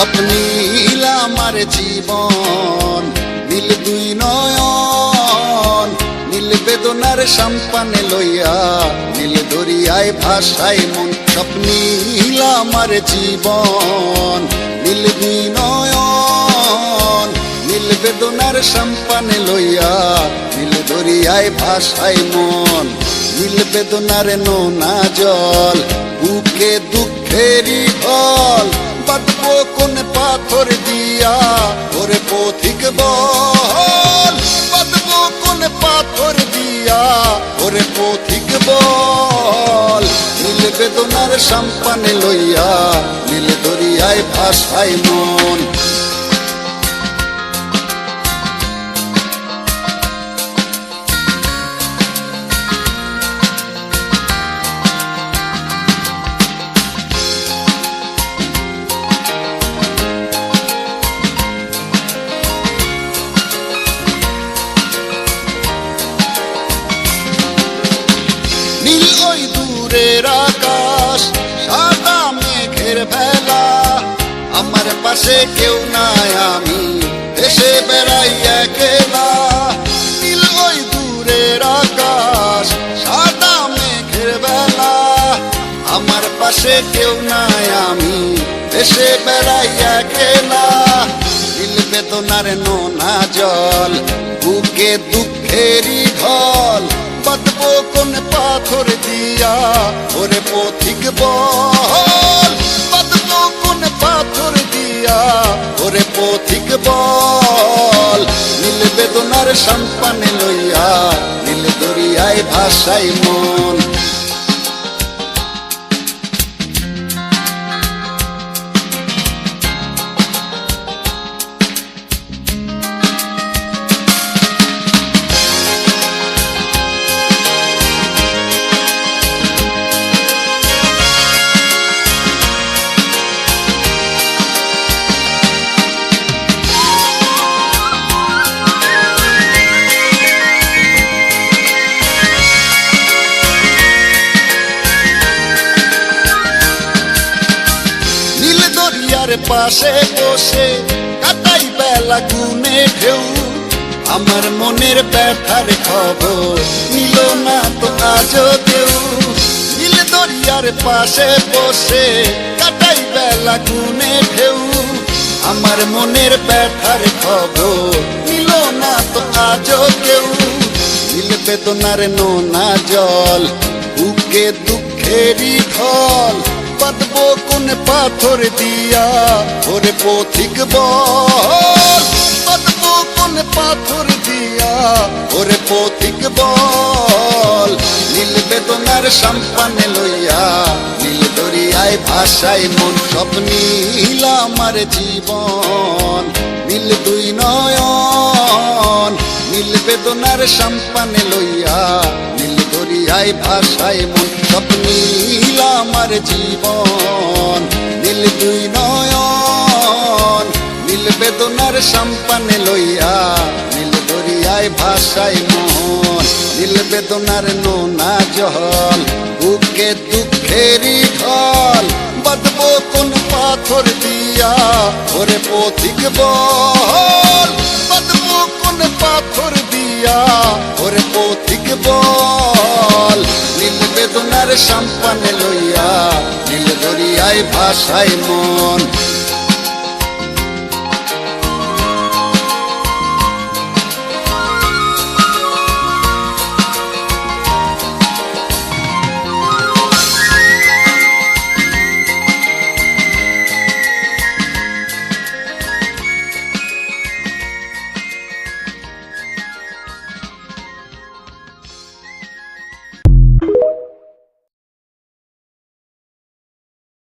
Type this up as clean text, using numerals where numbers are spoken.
সব নীল আমার জীবন, নীল দুই নয়ন, নীল বেদনার সম্পানে লইয়া, নীল দরিয়ায় ভাসায় মন। সব নীল আমার জীবন, নীল দুই নয়ন, নীল বেদনার সম্পানে লইয়া, নীল দরিয়ায় ভাসায় মন। নীল বেদনার নোনা জল, বুকে দুঃখেরই ঢল, বাঁধবো কোন পাথর দিয়া ওরে পথিক বল, বাঁধবো কোন পাথর দিয়া ওরে পথিক বল। নীল বেদনার সম্পানে লইয়া, নীল দরিয়ায় ভাসায় মন। নীল ওই দূরের আকাশ, সাদা মেঘের ভেলা, আমার পাশে কেউ নাই, আমি দেশে বেড়াই একলা। নীল ওই দূরের আকাশ, সাদা মেঘের ভেলা, আমার পাশে কেউ নাই, আমি দেশে বেড়াই একলা। নীল বেদনার নোনা জল, বুকে দুঃখেরই ঢল, বাঁধবো কোন পাথর দিয়া ওরে পথিক বল, বাঁধবো কোন পাথর দিয়া ওরে পথিক বল। নীল বেদনার সম্পানে লইয়া, নীল দরিয়ায় ভাসায় মন। পাশে বসে কাটাই বেলা গুনে ঢেউ, আমার মনের ব্যথার খবর নিল না তো আজও কেউ। নীল দরিয়ার পাশে বসে কাটাই বেলা গুনে ঢেউ, আমার মনের ব্যথার খবর নিল না তো আজও কেউ। নীল বেদনার নোনা জল, বুকে দুঃখেরই ঢল, বাঁধবো কোন পাথর দিয়া ওরে পথিক বল, বাঁধবো কোন পাথর দিয়া ওরে পথিক বল। নীল বেদনার সম্পানে লইয়া, নীল দরিয়ায় ভাসায় মন। সব নীল আমার জীবন, নীল দুই নয়ন, নীল বেদনার সম্পানে লইয়া, নীল দরিয়ায় ভাসায় মন। সব নীল আমার জীবন, নীল দুই নয়ন, নীল বেদনার সম্পানে লইয়া, নীল দরিয়ায় ভাসায় মন। নীল বেদনার নোনা জল, বুকে দুঃখেরই ঢল, বাঁধবো কোন পাথর দিয়া ওরে পথিক বল, বাঁধবো কোন পাথর দিয়া ওরে পথিক বল। নীল বেদনার সম্পানে লইয়া, নীল দরিয়ায় ভাসায় মন।